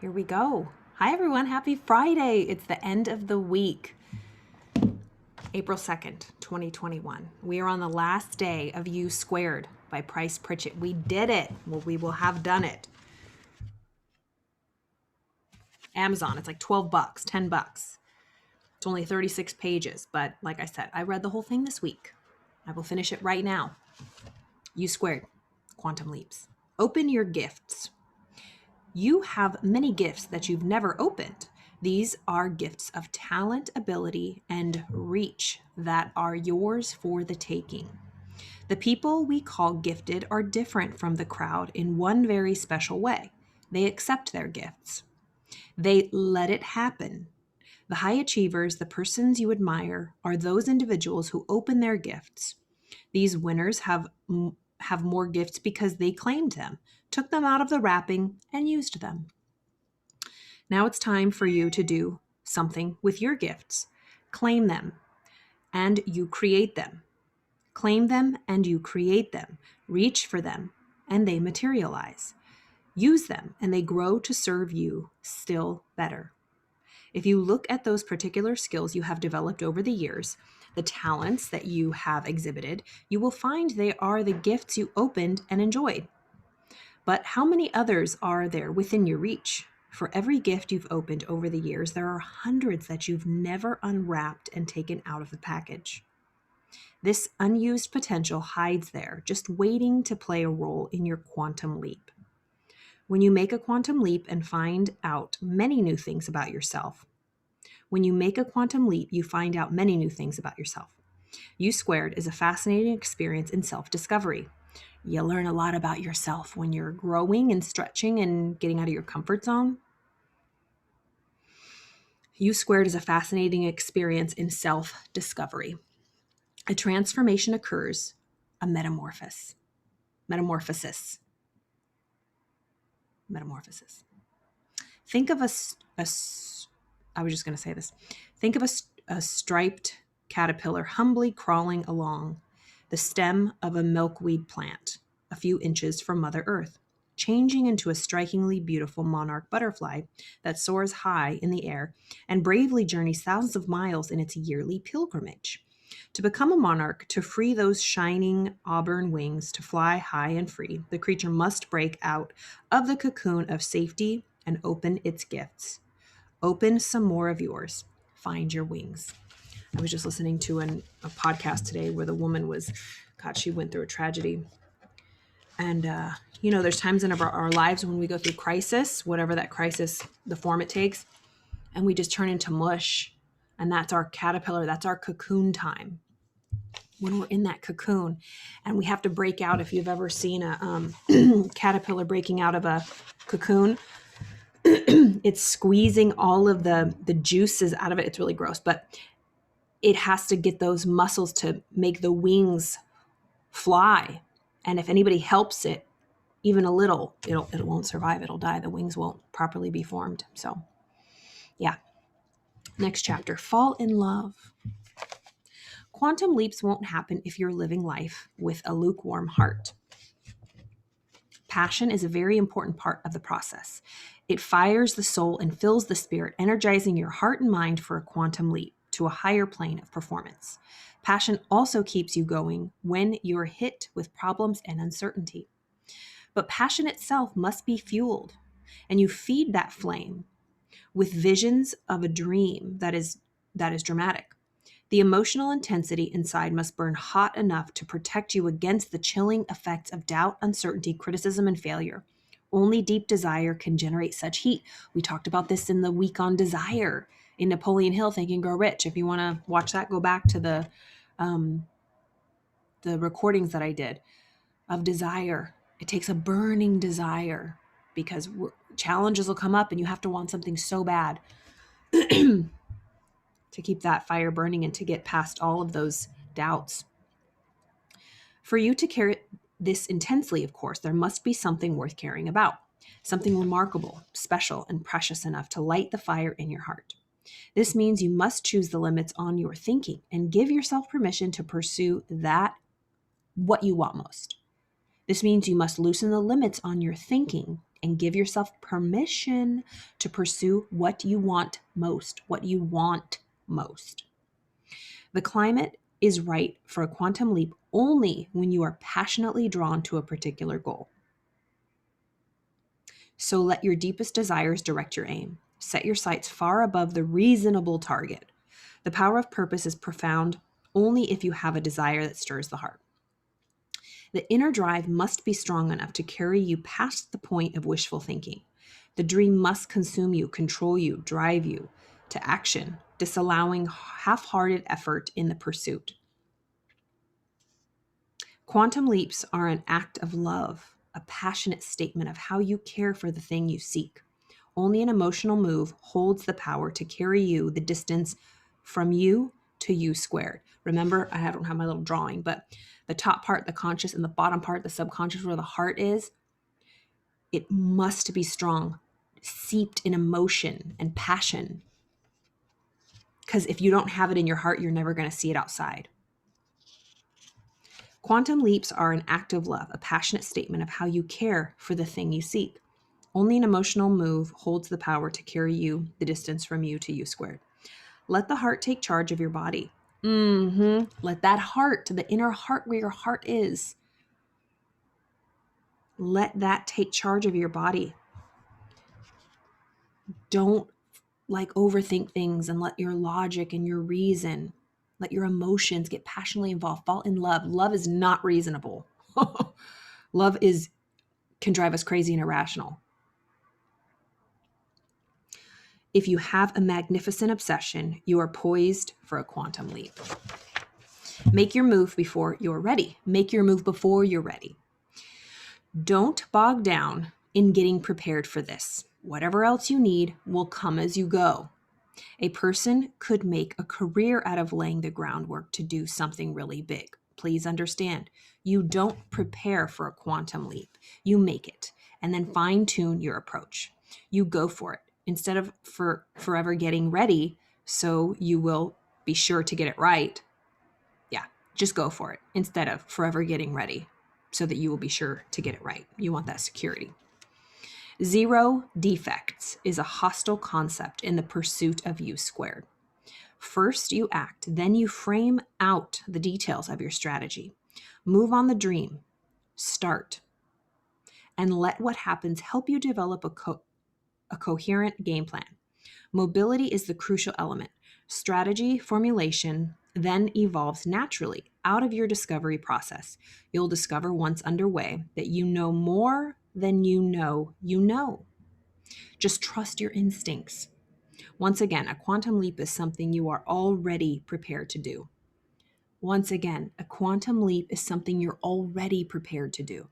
Here we go. Hi, everyone. Happy Friday. It's the end of the week, April 2nd, 2021. We are on the last day of U Squared by Price Pritchett. We did it. Well, we will have done it. Amazon, it's like $12, $10. It's only 36 pages, but like I said, I read the whole thing this week. I will finish it right now. U Squared, Quantum Leaps. Open your gifts. You have many gifts that you've never opened. These are gifts of talent, ability, and reach that are yours for the taking. The people we call gifted are different from the crowd in one very special way. They accept their gifts. They let it happen. The high achievers, the persons you admire, are those individuals who open their gifts. These winners have more gifts because they claimed them, took them out of the wrapping, and used them. Now it's time for you to do something with your gifts. Claim them, and you create them. Claim them, and you create them. Reach for them, and they materialize. Use them, and they grow to serve you still better. If you look at those particular skills you have developed over the years, the talents that you have exhibited, you will find they are the gifts you opened and enjoyed. But how many others are there within your reach? For every gift you've opened over the years, there are hundreds that you've never unwrapped and taken out of the package. This unused potential hides there, just waiting to play a role in your quantum leap. When you make a quantum leap and find out many new things about yourself, U Squared is a fascinating experience in self-discovery. You learn a lot about yourself when you're growing and stretching and getting out of your comfort zone. U Squared is a fascinating experience in self-discovery. A transformation occurs, a metamorphosis. Think of a striped caterpillar humbly crawling along the stem of a milkweed plant, a few inches from Mother Earth, changing into a strikingly beautiful monarch butterfly that soars high in the air and bravely journeys thousands of miles in its yearly pilgrimage. To become a monarch, to free those shining auburn wings to fly high and free, the creature must break out of the cocoon of safety and open its gifts. Open some more of yours. Find your wings. I was just listening to a podcast today where the woman she went through a tragedy. And, there's times in our lives when we go through crisis, whatever that crisis, the form it takes, and we just turn into mush. And that's our caterpillar. That's our cocoon time. When we're in that cocoon and we have to break out. If you've ever seen a caterpillar breaking out of a cocoon, it's squeezing all of the juices out of it. It's really gross, but it has to get those muscles to make the wings fly. And if anybody helps it even a little, it won't survive. It'll die. The wings won't properly be formed. So yeah. Next chapter, fall in love. Quantum leaps won't happen if you're living life with a lukewarm heart. Passion is a very important part of the process. It fires the soul and fills the spirit, energizing your heart and mind for a quantum leap to a higher plane of performance. Passion also keeps you going when you're hit with problems and uncertainty. But passion itself must be fueled, and you feed that flame with visions of a dream that is dramatic. The emotional intensity inside must burn hot enough to protect you against the chilling effects of doubt, uncertainty, criticism, and failure. Only deep desire can generate such heat. We talked about this in the week on desire in Napoleon Hill, Think and Grow Rich. If you want to watch that, go back to the recordings that I did of desire. It takes a burning desire because challenges will come up and you have to want something so bad to keep that fire burning and to get past all of those doubts. For you to care this intensely, of course, there must be something worth caring about, something remarkable, special, and precious enough to light the fire in your heart. This means you must choose the limits on your thinking and give yourself permission to pursue what you want most. This means you must loosen the limits on your thinking and give yourself permission to pursue what you want most, The climate is right for a quantum leap only when you are passionately drawn to a particular goal. So let your deepest desires direct your aim. Set your sights far above the reasonable target. The power of purpose is profound only if you have a desire that stirs the heart. The inner drive must be strong enough to carry you past the point of wishful thinking. The dream must consume you, control you, drive you to action, disallowing half-hearted effort in the pursuit. Quantum leaps are an act of love, a passionate statement of how you care for the thing you seek. Only an emotional move holds the power to carry you the distance from you to you squared. Remember, I don't have my little drawing, but the top part, the conscious, and the bottom part, the subconscious, where the heart is, it must be strong, seeped in emotion and passion. Because if you don't have it in your heart, you're never going to see it outside. Quantum leaps are an act of love, a passionate statement of how you care for the thing you seek. Only an emotional move holds the power to carry you the distance from you to you squared. Let the heart take charge of your body. Let that heart, the inner heart where your heart is, let that take charge of your body. Don't overthink things and let your logic and your reason, let your emotions get passionately involved. Fall in love. Love is not reasonable. Love can drive us crazy and irrational. If you have a magnificent obsession, you are poised for a quantum leap. Make your move before you're ready. Make your move before you're ready. Don't bog down in getting prepared for this. Whatever else you need will come as you go. A person could make a career out of laying the groundwork to do something really big. Please understand, you don't prepare for a quantum leap. You make it and then fine-tune your approach. You go for it instead of forever getting ready so you will be sure to get it right. Yeah, just go for it instead of forever getting ready so that you will be sure to get it right. You want that security. Zero defects is a hostile concept in the pursuit of U squared. First you act, then you frame out the details of your strategy. Move on the dream. Start. And let what happens help you develop a coherent game plan. Mobility is the crucial element. Strategy formulation then evolves naturally out of your discovery process. You'll discover once underway that you know more than you know. Just trust your instincts. Once again, a quantum leap is something you are already prepared to do. Once again, a quantum leap is something you're already prepared to do.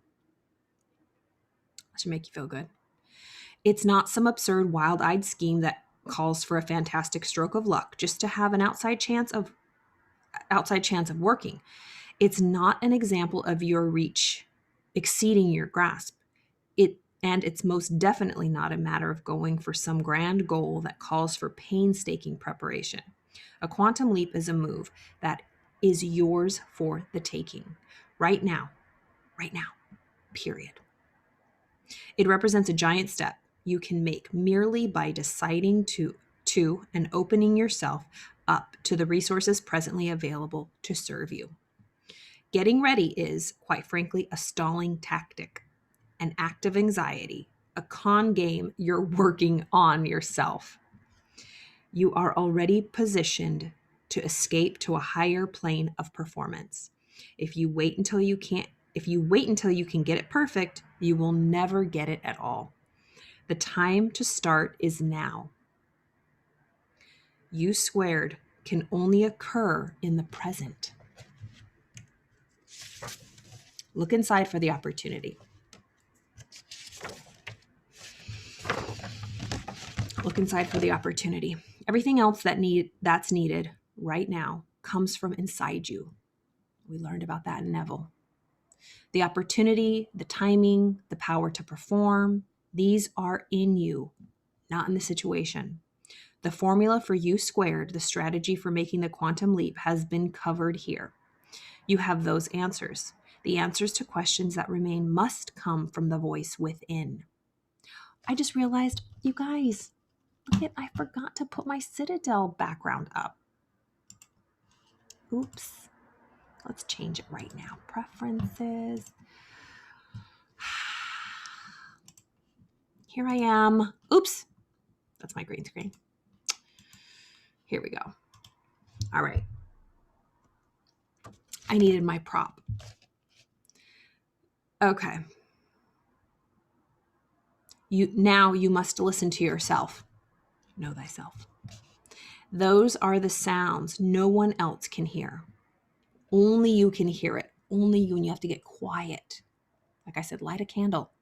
That should make you feel good. It's not some absurd, wild-eyed scheme that calls for a fantastic stroke of luck just to have an outside chance of working. It's not an example of your reach exceeding your grasp. It's most definitely not a matter of going for some grand goal that calls for painstaking preparation. A quantum leap is a move that is yours for the taking. Right now, period. It represents a giant step you can make merely by deciding to and opening yourself up to the resources presently available to serve you. Getting ready is, quite frankly, a stalling tactic, an act of anxiety, a con game you're working on yourself. You are already positioned to escape to a higher plane of performance. If you wait until you can get it perfect, you will never get it at all. The time to start is now. U squared can only occur in the present. Look inside for the opportunity. Look inside for the opportunity. Everything else that's needed right now comes from inside you. We learned about that in Neville. The opportunity, the timing, the power to perform, these are in you, not in the situation. The formula for U squared, the strategy for making the quantum leap, has been covered here. You have those answers. The answers to questions that remain must come from the voice within. I just realized, you guys, look at, I forgot to put my Citadel background up. Oops. Let's change it right now. Preferences. Here I am. Oops. That's my green screen. Here we go. All right. I needed my prop. Okay. Now you must listen to yourself. Know thyself. Those are the sounds no one else can hear. Only you can hear it. Only you, and you have to get quiet. Like I said, light a candle.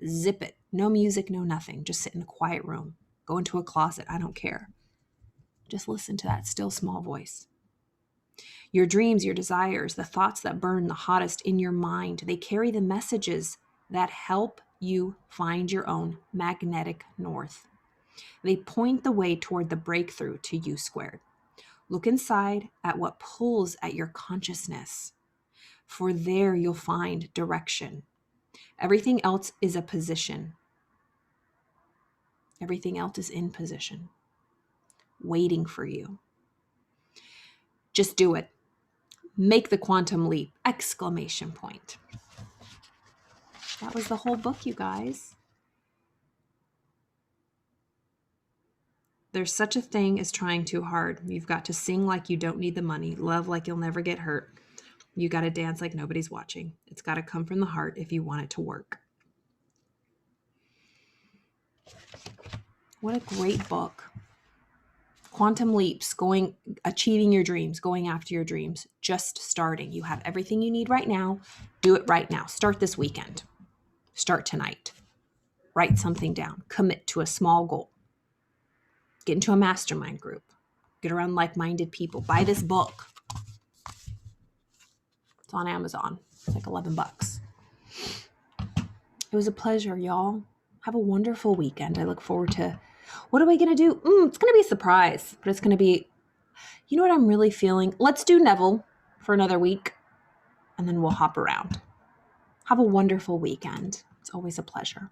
Zip it. No music, no nothing. Just sit in a quiet room. Go into a closet. I don't care. Just listen to that still small voice. Your dreams, your desires, the thoughts that burn the hottest in your mind, they carry the messages that help you find your own magnetic north. They point the way toward the breakthrough to U squared. Look inside at what pulls at your consciousness, for there you'll find direction. Everything else is a position. Everything else is in position, waiting for you. Just do it. Make the quantum leap! Exclamation point. That was the whole book, you guys. There's such a thing as trying too hard. You've got to sing like you don't need the money, love like you'll never get hurt. You got to dance like nobody's watching. It's got to come from the heart if you want it to work. What a great book. Quantum leaps, achieving your dreams, going after your dreams, just starting. You have everything you need right now. Do it right now. Start this weekend. Start tonight. Write something down. Commit to a small goal. Get into a mastermind group. Get around like-minded people. Buy this book. It's on Amazon. It's like $11. It was a pleasure, y'all. Have a wonderful weekend. I look forward to, what are we going to do? It's going to be a surprise, but it's going to be, you know what I'm really feeling? Let's do Neville for another week, and then we'll hop around. Have a wonderful weekend. It's always a pleasure.